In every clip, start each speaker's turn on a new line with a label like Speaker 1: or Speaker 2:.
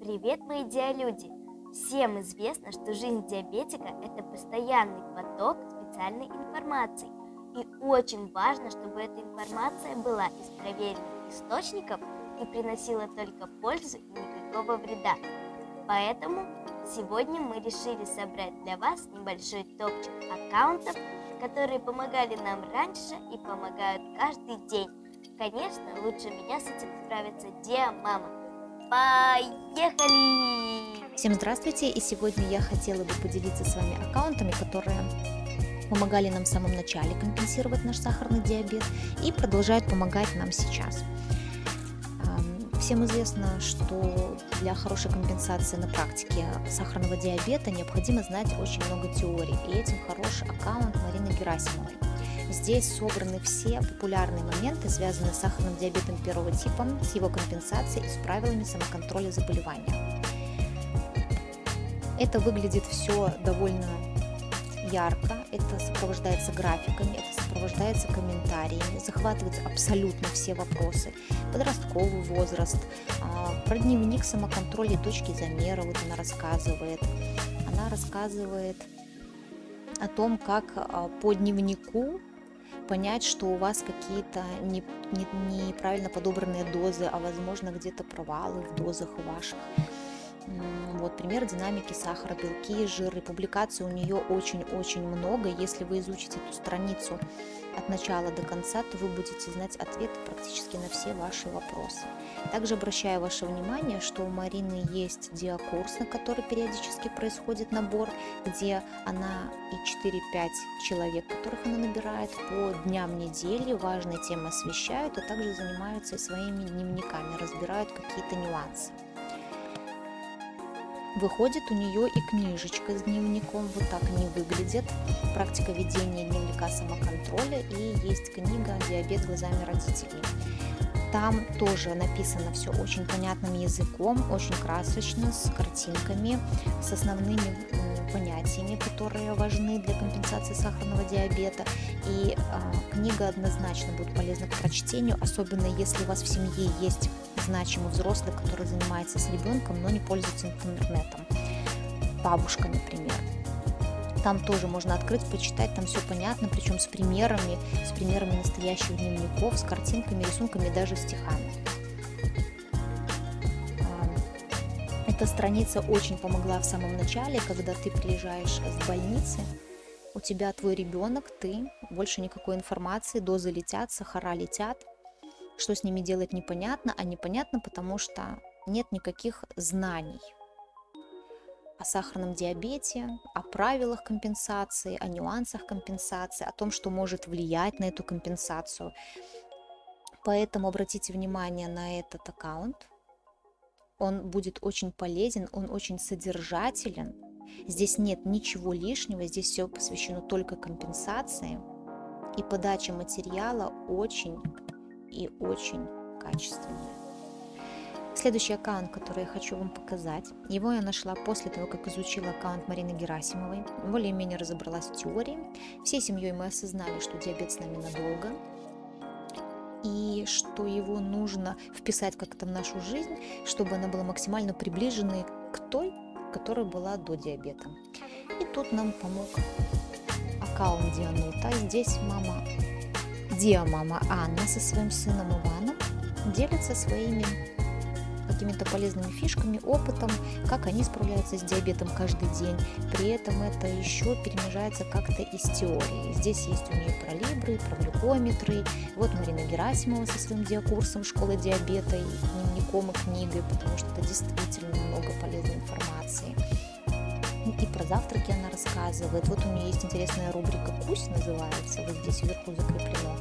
Speaker 1: Привет, мои диалюди! Всем известно, что жизнь диабетика – это постоянный поток специальной информации. И очень важно, чтобы эта информация была из проверенных источников и приносила только пользу и никакого вреда. Поэтому сегодня мы решили собрать для вас небольшой топчик аккаунтов, которые помогали нам раньше и помогают каждый день. Конечно, лучше меня с этим справится Диа-мама. Поехали!
Speaker 2: Всем здравствуйте! И сегодня я хотела бы поделиться с вами аккаунтами, которые помогали нам в самом начале компенсировать наш сахарный диабет и продолжают помогать нам сейчас. Всем известно, что для хорошей компенсации на практике сахарного диабета необходимо знать очень много теорий, и этим хорош аккаунт Марины Герасимовой. Здесь собраны все популярные моменты, связанные с сахарным диабетом первого типа, с его компенсацией и с правилами самоконтроля заболевания. Это выглядит все довольно ярко, это сопровождается графиками, это сопровождается комментариями, захватываются абсолютно все вопросы. Подростковый возраст, про дневник самоконтроля и точки замера, вот она рассказывает. Она рассказывает о том, как по дневнику понять, что у вас какие-то неправильно подобранные дозы, а возможно где-то провалы в дозах ваших. Вот пример динамики сахара, белки, жиры. Публикаций у нее очень-очень много. Если вы изучите эту страницу от начала до конца, то вы будете знать ответы практически на все ваши вопросы. Также обращаю ваше внимание, что у Марины есть диакурс, на который периодически происходит набор, где она и 4-5 человек, которых она набирает, по дням недели важные темы освещают, а также занимаются и своими дневниками, разбирают какие-то нюансы. Выходит у нее и книжечка с дневником, вот так они выглядят. Практика ведения дневника самоконтроля, и есть книга «Диабет глазами родителей». Там тоже написано все очень понятным языком, очень красочно, с картинками, с основными понятиями, которые важны для компенсации сахарного диабета. И книга однозначно будет полезна к прочтению, особенно если у вас в семье есть значимый взрослый, который занимается с ребенком, но не пользуется интернетом. Бабушка, например. Там тоже можно открыть, почитать, там все понятно, причем с примерами настоящих дневников, с картинками, рисунками, даже стихами. Эта страница очень помогла в самом начале, когда ты приезжаешь с больницы, у тебя твой ребенок, ты, больше никакой информации, дозы летят, сахара летят, что с ними делать непонятно, а непонятно, потому что нет никаких знаний о сахарном диабете, о правилах компенсации, о нюансах компенсации, о том, что может влиять на эту компенсацию. Поэтому обратите внимание на этот аккаунт. Он будет очень полезен, он очень содержателен. Здесь нет ничего лишнего, здесь все посвящено только компенсации. И подача материала очень и очень качественная. Следующий аккаунт, который я хочу вам показать, его я нашла после того, как изучила аккаунт Марины Герасимовой, более-менее разобралась в теории. Всей семьей мы осознали, что диабет с нами надолго, и что его нужно вписать как-то в нашу жизнь, чтобы она была максимально приближенной к той, которая была до диабета. И тут нам помог аккаунт Дианута. Здесь Диа-мама Анна со своим сыном Иваном делится своими какими-то полезными фишками, опытом, как они справляются с диабетом каждый день. При этом это еще перемежается как-то и с теорией. Здесь есть у нее про либры, про глюкометры. Вот Марина Герасимова со своим диакурсом «Школа диабета» и дневником и книгой, потому что это действительно много полезной информации. И про завтраки она рассказывает. Вот у нее есть интересная рубрика «Кусь» называется, вот здесь вверху закреплено,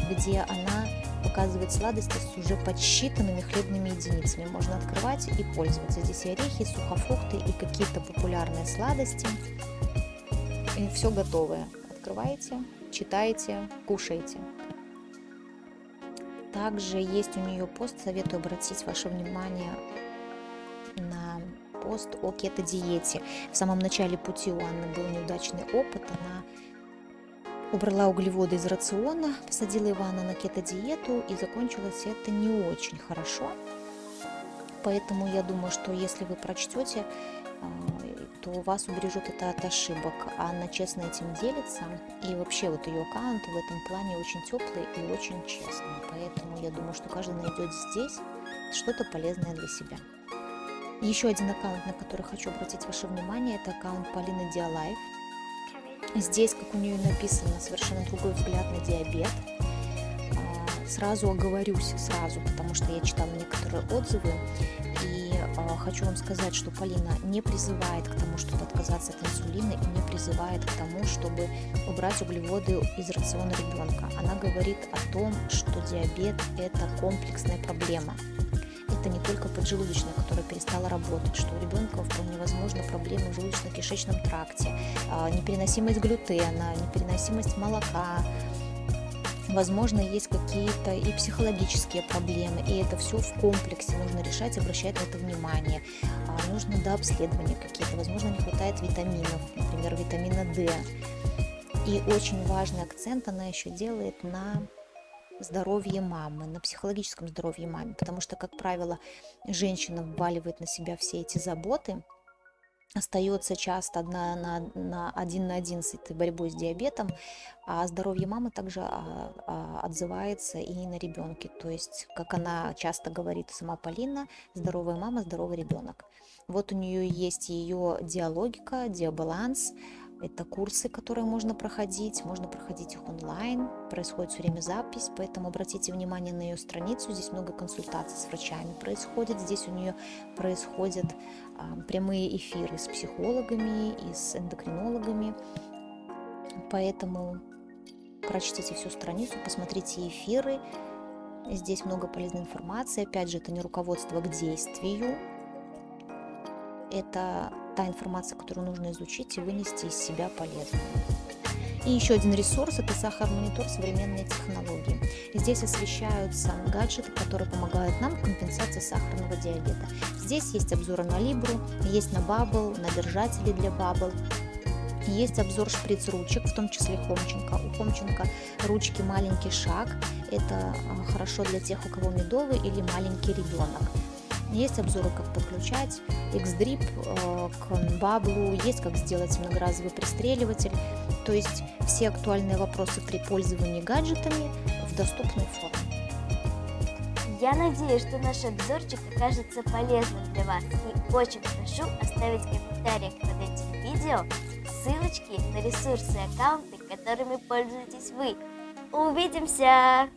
Speaker 2: где она показывает сладости с уже подсчитанными хлебными единицами. Можно открывать и пользоваться. Здесь и орехи, и сухофрукты, и какие-то популярные сладости. И все готовое. Открываете, читаете, кушаете. Также есть у нее пост, советую обратить ваше внимание на пост о кето-диете. В самом начале пути у Анны был неудачный опыт. Она убрала углеводы из рациона, посадила Ивана на кето-диету, и закончилось это не очень хорошо. Поэтому я думаю, что если вы прочтете, то вас убережет это от ошибок. Анна честно этим делится. И вообще вот ее аккаунт в этом плане очень теплый и очень честный. Поэтому я думаю, что каждый найдет здесь что-то полезное для себя. Еще один аккаунт, на который хочу обратить ваше внимание, это аккаунт Полины Диалайф. Здесь, как у нее написано, совершенно другой взгляд на диабет. Сразу оговорюсь, потому что я читала некоторые отзывы, и хочу вам сказать, что Полина не призывает к тому, чтобы отказаться от инсулина, и не призывает к тому, чтобы убрать углеводы из рациона ребенка. Она говорит о том, что диабет – это комплексная проблема. Это не только поджелудочная, которая перестала работать, что у ребенка вполне возможно проблемы в желудочно-кишечном тракте, непереносимость глютена, непереносимость молока. Возможно, есть какие-то и психологические проблемы, и это все в комплексе нужно решать, обращать на это внимание. Нужно дообследования какие-то, возможно, не хватает витаминов, например, витамина D. И очень важный акцент она еще делает на здоровье мамы, на психологическом здоровье мамы, потому что, как правило, женщина вваливает на себя все эти заботы, остается часто один на один с этой борьбой с диабетом, а здоровье мамы также отзывается и на ребенке. То есть, как она часто говорит сама Полина, здоровая мама, здоровый ребенок. Вот у нее есть ее диалогика, диабаланс. Это курсы, которые можно проходить их онлайн, происходит все время запись, поэтому обратите внимание на ее страницу, здесь много консультаций с врачами происходит, здесь у нее происходят прямые эфиры с психологами и с эндокринологами, поэтому прочтите всю страницу, посмотрите эфиры, здесь много полезной информации, опять же, это не руководство к действию, это та информация, которую нужно изучить и вынести из себя полезную. И еще один ресурс – это сахар-монитор «Современные технологии». Здесь освещаются гаджеты, которые помогают нам в компенсации сахарного диабета. Здесь есть обзоры на Либру, есть на Bubble, на держатели для Bubble. Есть обзор шприц-ручек, в том числе Хомченко. У Хомченко ручки «Маленький шаг». Это хорошо для тех, у кого медовый или маленький ребенок. Есть обзоры, как подключать X-Drip к баблу, есть как сделать многоразовый пристреливатель. То есть все актуальные вопросы при пользовании гаджетами в доступной форме.
Speaker 1: Я надеюсь, что наш обзорчик окажется полезным для вас. И очень прошу оставить в комментариях под этим видео ссылочки на ресурсы и аккаунты, которыми пользуетесь вы. Увидимся!